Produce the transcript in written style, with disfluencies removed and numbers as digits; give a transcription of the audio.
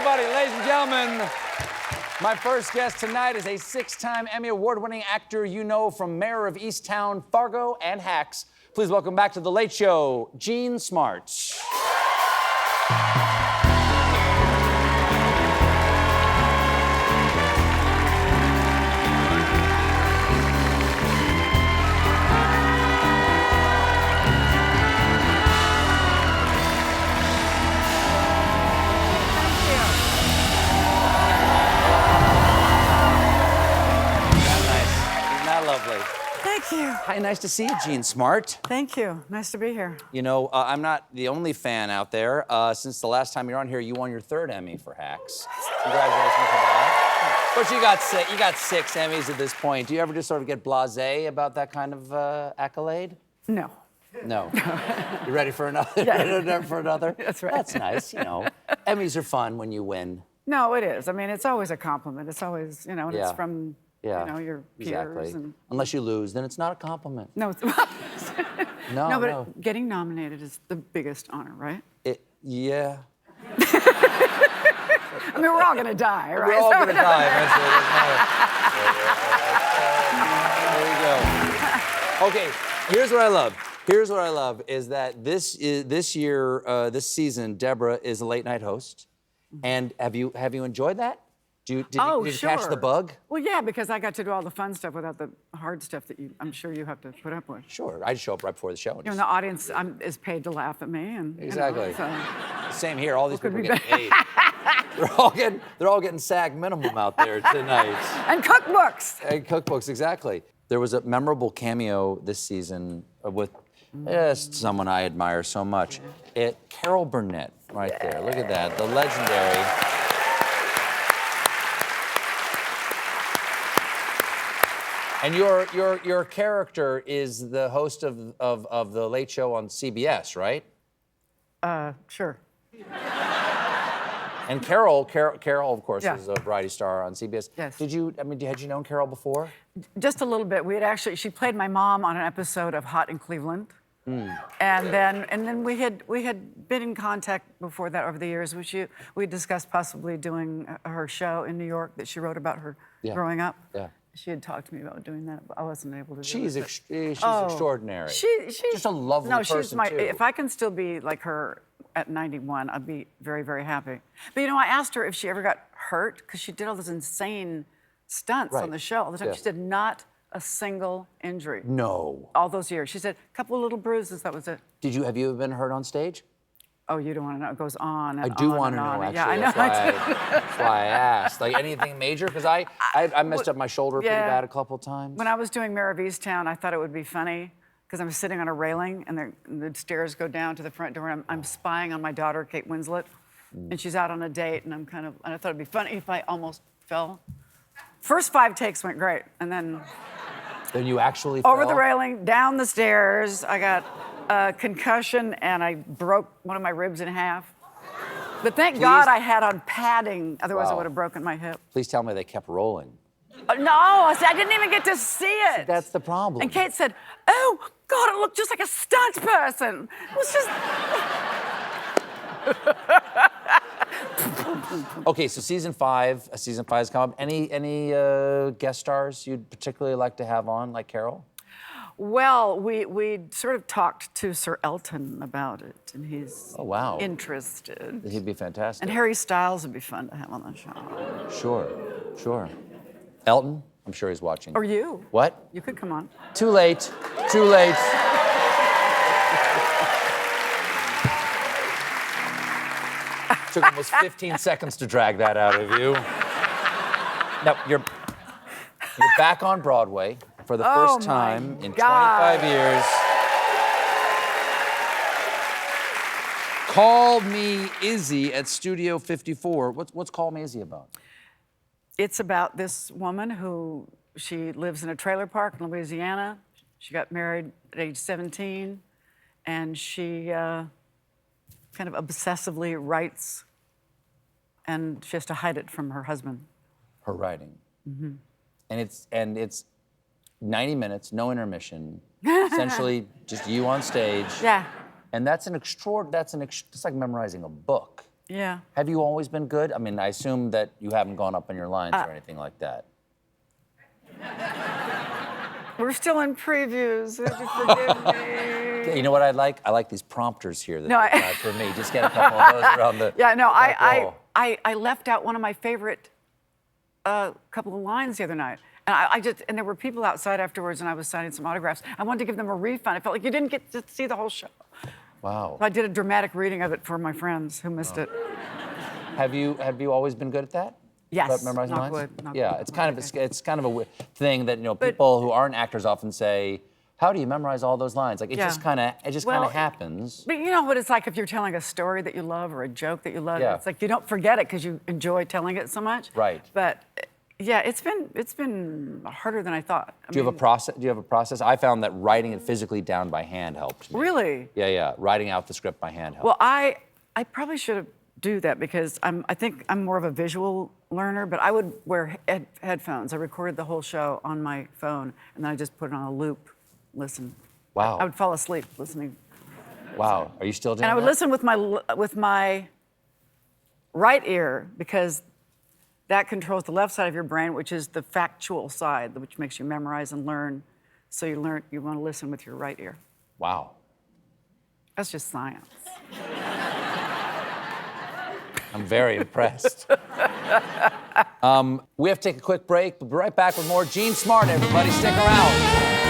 everybody. Ladies and gentlemen, my first guest tonight is a 6-time Emmy Award-winning actor you know from Mayor of Easttown, Fargo, and Hacks. Please welcome back to The Late Show, Jean Smart. Thank you. Hi, nice to see you, Jean Smart. Thank you. Nice to be here. You know, I'm not the only fan out there. Since the last time you were on here, you won your 3rd Emmy for Hacks. Congratulations for that. But you got 6 Emmys at this point. Do you ever just sort of get blasé about that kind of accolade? No. No. You ready for another? Yeah. For another? That's right. That's nice, you know. Emmys are fun when you win. No, it is. I mean, it's always a compliment. It's always, you know, and it's from, you know, your peers. Exactly. And... Unless you lose, then it's not a compliment. No, it's... No, but getting nominated is the biggest honor, right? Yeah. I mean, we're all going to die, right? We're all going to die eventually. There you go. Okay, here's what I love. Here's what I love is that this season, Deborah is a late night host. And have you enjoyed that? Did you catch the bug? Well, yeah, because I got to do all the fun stuff without the hard stuff that I'm sure you have to put up with. Sure, I just show up right before the show. You know, the audience is paid to laugh at me, and exactly. You know, so. Same here. All these people get paid. They're all getting SAG minimum out there tonight. And cookbooks. And cookbooks, exactly. There was a memorable cameo this season with someone I admire so much. Carol Burnett, right there. Look at that, the legendary. And your character is the host of the Late Show on CBS, right? Sure. And Carol, of course, is a variety star on CBS. Yes. Had you known Carol before? Just a little bit. She played my mom on an episode of Hot in Cleveland. And then we had been in contact before that over the years. We discussed possibly doing her show in New York that she wrote about her growing up. Yeah. She had talked to me about doing that, but I wasn't able to do it. She's extraordinary. She's just a lovely person, too. If I can still be like her at 91, I'd be very, very happy. But you know, I asked her if she ever got hurt, because she did all those insane stunts on the show all the time. She did not a single injury. No. All those years. She said a couple of little bruises, that was it. Have you ever been hurt on stage? Oh, you don't want to know. It goes on and I do want to know, actually. Yeah, I know. That's why I asked. Like, anything major? Because I messed up my shoulder pretty bad a couple times. When I was doing Mayor of Easttown, I thought it would be funny because I'm sitting on a railing and the stairs go down to the front door and I'm spying on my daughter, Kate Winslet, and she's out on a date and and I thought it'd be funny if I almost fell. First 5 takes went great, and then... Then you actually fell? Over the railing, down the stairs, I got a concussion and I broke one of my ribs in half. But thank God I had on padding, otherwise I would have broken my hip. Please tell me they kept rolling. No, I didn't even get to see it. See, that's the problem. And Kate said, oh, God, it looked just like a stunt person. It was just... Okay, so season 5 has come up. Any guest stars you'd particularly like to have on, like Carol? Well, we sort of talked to Sir Elton about it, and he's interested. He'd be fantastic. And Harry Styles would be fun to have on the show. Sure. Elton, I'm sure he's watching. Or you. What? You could come on. Too late. Took almost 15 seconds to drag that out of you. Now, you're back on Broadway for the first time in 25 years. Call Me Izzy at Studio 54. What's Call Me Izzy about? It's about this woman who, she lives in a trailer park in Louisiana. She got married at age 17, and she kind of obsessively writes, and she has to hide it from her husband. Her writing. Mm-hmm. And it's 90 minutes, no intermission, essentially just you on stage. Yeah. And it's like memorizing a book. Yeah. Have you always been good? I mean, I assume that you haven't gone up on your lines or anything like that. We're still in previews. Would you forgive me? You know what I like? I like these prompters here that No, they've got for me. Just get a couple of those around the Yeah, no, back row. I left out one of my favorite couple of lines the other night. And there were people outside afterwards, and I was signing some autographs. I wanted to give them a refund. I felt like you didn't get to see the whole show. Wow. So I did a dramatic reading of it for my friends who missed it. Have you always been good at that? Yes. About memorizing Knock lines? wood, knock Yeah, wood. it's kind of a thing that people who aren't actors often say. How do you memorize all those lines? Like it Yeah. just kind of happens. But you know what it's like if you're telling a story that you love or a joke that you love. Yeah. It's like you don't forget it because you enjoy telling it so much. Right. But yeah, it's been harder than I thought. Do you have a process? I found that writing it physically down by hand helped me. Really? Yeah. Writing out the script by hand helped. Well, I probably should do that because I think I'm more of a visual learner, but I would wear headphones. I recorded the whole show on my phone, and then I just put it on a loop, listen. Wow. I would fall asleep listening. Wow. Are you still doing And I would that? listen with my right ear because that controls the left side of your brain, which is the factual side, which makes you memorize and learn. So you want to listen with your right ear. Wow. That's just science. I'm very impressed. We have to take a quick break. We'll be right back with more Gene Smart, everybody. Stick around.